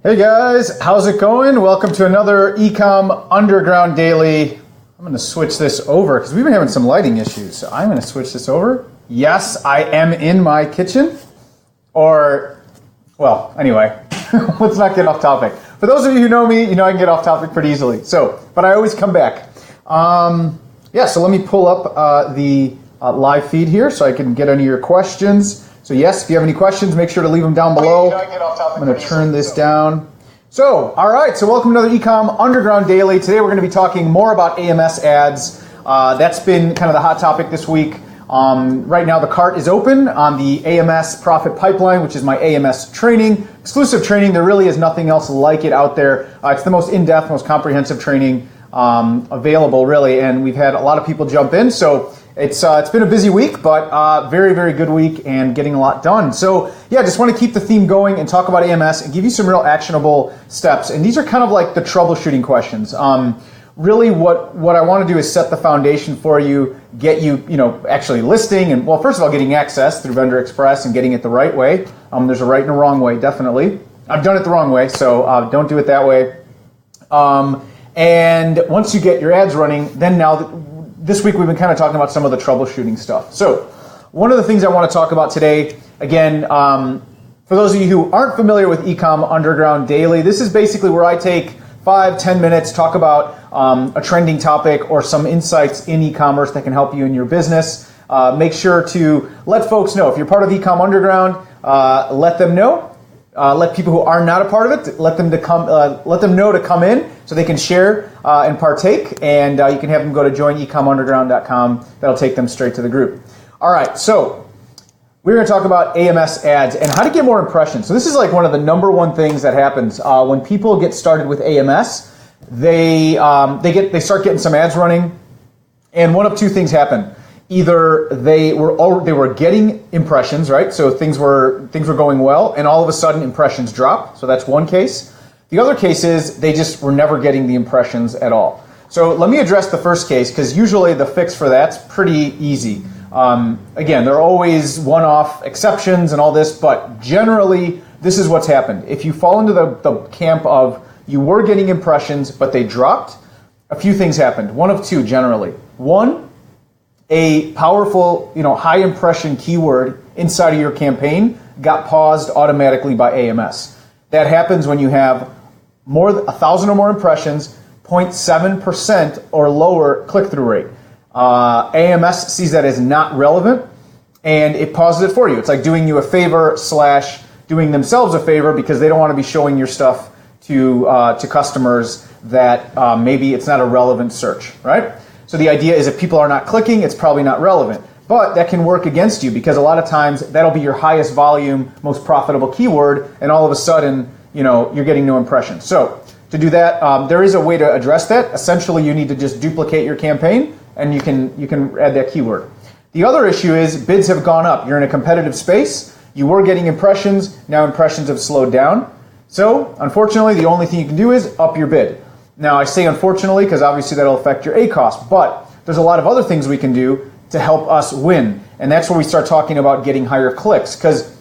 Hey guys, how's it going? Welcome to another eCom Underground Daily. I'm going to switch this over because we've been having some lighting issues. So I'm going to switch this over. Yes, I am in my kitchen. Anyway, let's not get off topic. For those of you who know me, you know I can get off topic pretty easily. But I always come back. So let me pull up the live feed here so I can get any of your questions. So yes, if you have any questions, make sure to leave them down below. I'm going to turn this down. All right, so welcome to another eCom Underground Daily. Today we're going to be talking more about AMS ads. That's been kind of the hot topic this week. Right now the cart is open on the AMS Profit Pipeline, which is my AMS training, exclusive training. There really is nothing else like it out there. It's the most in-depth, most comprehensive training available, really, and we've had a lot of people jump in. So it's been a busy week, but very, very good week and getting a lot done. So yeah, just want to keep the theme going and talk about AMS and give you some real actionable steps. And these are kind of like the troubleshooting questions. Really what I want to do is set the foundation for you, get you, actually listing and, well, first of all, getting access through Vendor Express and getting it the right way. There's a right and a wrong way, definitely. I've done it the wrong way, so don't do it that way. And once you get your ads running, then this week we've been kind of talking about some of the troubleshooting stuff. So one of the things I want to talk about today, again, for those of you who aren't familiar with eCom Underground Daily, this is basically where I take 5-10 minutes, talk about a trending topic or some insights in e-commerce that can help you in your business. Make sure to let folks know. If you're part of eCom Underground, let them know. Let people who are not a part of it, let them know to come in so they can share and partake, and you can have them go to joinecomunderground.com. That'll take them straight to the group. All right, so we're going to talk about AMS ads and how to get more impressions. So this is like one of the number one things that happens when people get started with AMS. They start getting some ads running, and one of two things happen. Either they were getting impressions, right? So things were going well, and all of a sudden impressions drop. So that's one case. The other case is they just were never getting the impressions at all. So let me address the first case, because usually the fix for that's pretty easy. Again, there are always one-off exceptions and all this, but generally this is what's happened. If you fall into the camp of you were getting impressions but they dropped, a few things happened. One of two generally. One, a powerful, high impression keyword inside of your campaign got paused automatically by AMS. That happens when you have 1,000 or more impressions, 0.7% or lower click-through rate. AMS sees that as not relevant, and it pauses it for you. It's like doing you a favor / doing themselves a favor because they don't want to be showing your stuff to customers that maybe it's not a relevant search, right? So the idea is if people are not clicking, it's probably not relevant. But that can work against you because a lot of times that'll be your highest volume, most profitable keyword, and all of a sudden, you're getting no impressions. So to do that, there is a way to address that. Essentially, you need to just duplicate your campaign, and you can add that keyword. The other issue is bids have gone up. You're in a competitive space. You were getting impressions. Now impressions have slowed down. So unfortunately, the only thing you can do is up your bid. Now, I say unfortunately because obviously that'll affect your A-cost, but there's a lot of other things we can do to help us win, and that's where we start talking about getting higher clicks. Because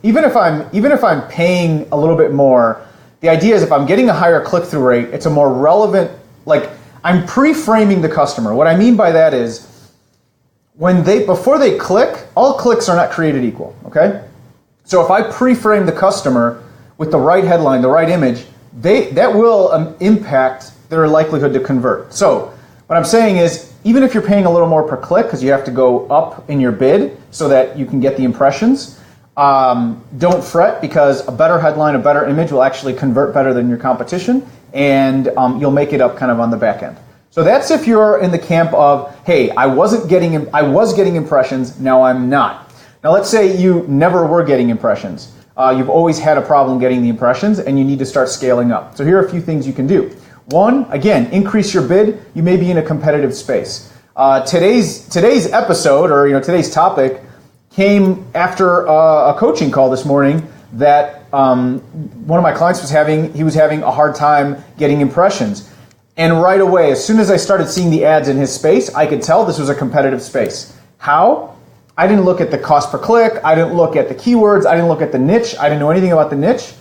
even if I'm paying a little bit more, the idea is if I'm getting a higher click-through rate, it's a more relevant. Like I'm pre-framing the customer. What I mean by that is before they click, all clicks are not created equal. Okay, so if I pre-frame the customer with the right headline, the right image, that will impact their likelihood to convert. So what I'm saying is, even if you're paying a little more per click because you have to go up in your bid so that you can get the impressions, don't fret because a better headline, a better image will actually convert better than your competition, and you'll make it up kind of on the back end. So that's if you're in the camp of, hey, I was getting impressions, now I'm not. Now let's say you never were getting impressions. You've always had a problem getting the impressions, and you need to start scaling up. So here are a few things you can do. One, again, increase your bid. You may be in a competitive space. Today's episode, or today's topic, came after a coaching call this morning that one of my clients was having a hard time getting impressions. And right away, as soon as I started seeing the ads in his space, I could tell this was a competitive space. How? I didn't look at the cost per click. I didn't look at the keywords. I didn't look at the niche. I didn't know anything about the niche.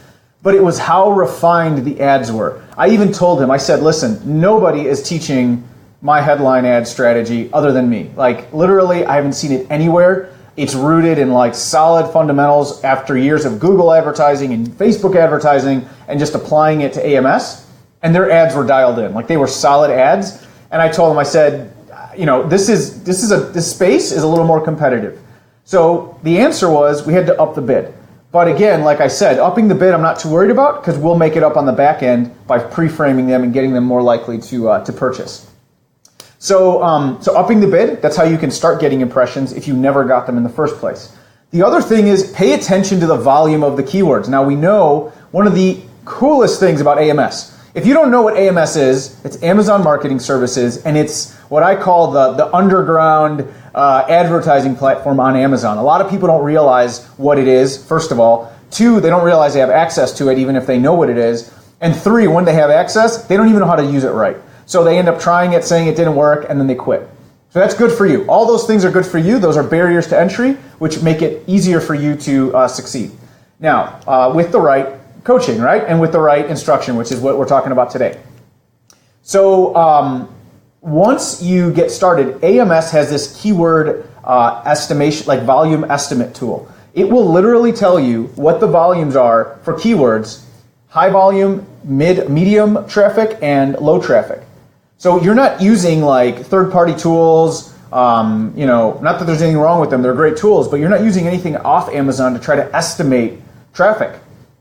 but it was how refined the ads were. I even told him, I said, listen, nobody is teaching my headline ad strategy other than me. Like literally, I haven't seen it anywhere. It's rooted in like solid fundamentals after years of Google advertising and Facebook advertising and just applying it to AMS. And their ads were dialed in, like they were solid ads. And I told him, I said, you know, this space is a little more competitive. So the answer was we had to up the bid. But again, like I said, upping the bid I'm not too worried about because we'll make it up on the back end by pre-framing them and getting them more likely to purchase. So upping the bid, that's how you can start getting impressions if you never got them in the first place. The other thing is pay attention to the volume of the keywords. Now we know one of the coolest things about AMS. If you don't know what AMS is, it's Amazon Marketing Services, and it's what I call the underground advertising platform on Amazon. A lot of people don't realize what it is, first of all. 2, they don't realize they have access to it, even if they know what it is. And 3, when they have access, they don't even know how to use it right. So they end up trying it, saying it didn't work, and then they quit. So that's good for you. All those things are good for you. Those are barriers to entry, which make it easier for you to succeed. Now, with the right coaching, right? And with the right instruction, which is what we're talking about today. So once you get started, AMS has this keyword estimation, like volume estimate tool. It will literally tell you what the volumes are for keywords, high volume, medium traffic, and low traffic. So you're not using like third-party tools, you know, not that there's anything wrong with them, they're great tools, but you're not using anything off Amazon to try to estimate traffic.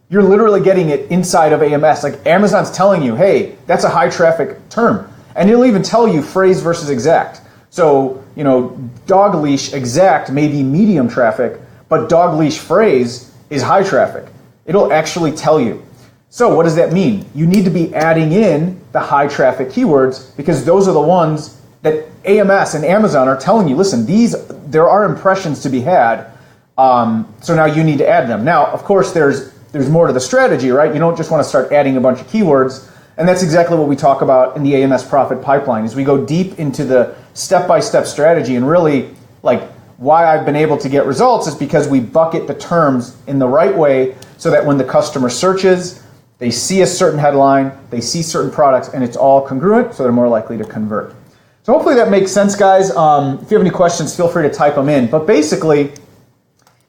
You're literally getting it inside of AMS. Like Amazon's telling you, hey, that's a high traffic term. And it'll even tell you phrase versus exact. So, you know, dog leash exact may be medium traffic, but dog leash phrase is high traffic. It'll actually tell you. So what does that mean? You need to be adding in the high traffic keywords because those are the ones that AMS and Amazon are telling you, listen, there are impressions to be had. So now you need to add them. Now, of course, there's more to the strategy, right? You don't just want to start adding a bunch of keywords. And that's exactly what we talk about in the AMS profit pipeline is we go deep into the step-by-step strategy and really like why I've been able to get results is because we bucket the terms in the right way so that when the customer searches, they see a certain headline, they see certain products, and it's all congruent, so they're more likely to convert. So hopefully that makes sense, guys. If you have any questions, feel free to type them in. But basically,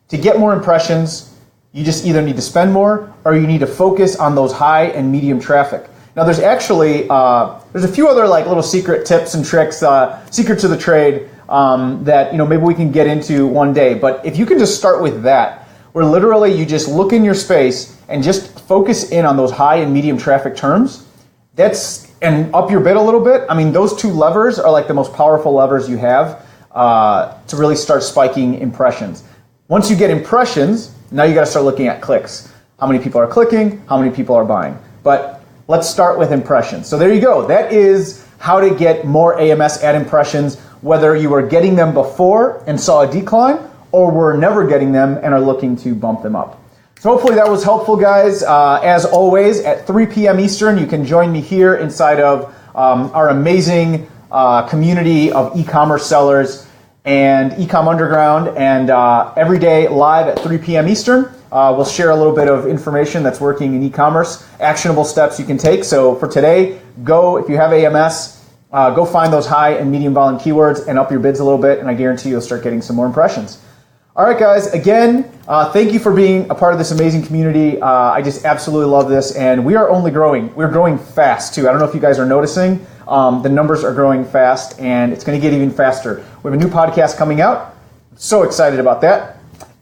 to get more impressions, you just either need to spend more or you need to focus on those high and medium traffic. Now there's actually, there's a few other like little secret tips and tricks, secrets of the trade that, you know, maybe we can get into one day. But if you can just start with that, where literally you just look in your space and just focus in on those high and medium traffic terms, and up your bid a little bit. I mean, those 2 levers are like the most powerful levers you have to really start spiking impressions. Once you get impressions, now you got to start looking at clicks. How many people are clicking? How many people are buying? But let's start with impressions. So there you go. That is how to get more AMS ad impressions, whether you were getting them before and saw a decline, or were never getting them and are looking to bump them up. So hopefully that was helpful, guys. As always, at 3 p.m. Eastern, you can join me here inside of our amazing community of e-commerce sellers and eCom Underground. And every day live at 3 p.m. Eastern, we'll share a little bit of information that's working in e-commerce, actionable steps you can take. So for today, if you have AMS, go find those high and medium volume keywords and up your bids a little bit, and I guarantee you'll start getting some more impressions. All right, guys, again, thank you for being a part of this amazing community. I just absolutely love this, and we are only growing. We're growing fast, too. I don't know if you guys are noticing. The numbers are growing fast, and it's going to get even faster. We have a new podcast coming out. So excited about that.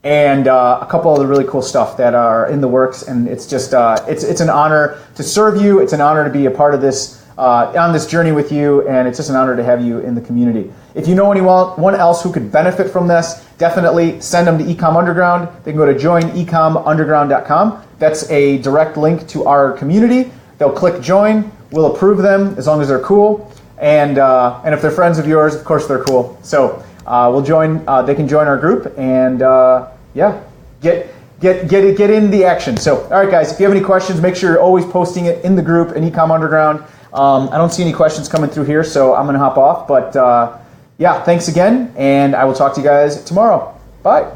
And a couple other really cool stuff that are in the works, and it's just it's an honor to serve you. It's an honor to be a part of this on this journey with you, and it's just an honor to have you in the community. If you know anyone else who could benefit from this, definitely send them to eCom Underground. They can go to joinecomunderground.com. That's a direct link to our community. They'll click join. We'll approve them as long as they're cool, and if they're friends of yours, of course they're cool. So we'll join. They can join our group, and get in the action. So, all right, guys, if you have any questions, make sure you're always posting it in the group in eCom Underground. I don't see any questions coming through here, so I'm going to hop off. But, thanks again, and I will talk to you guys tomorrow. Bye.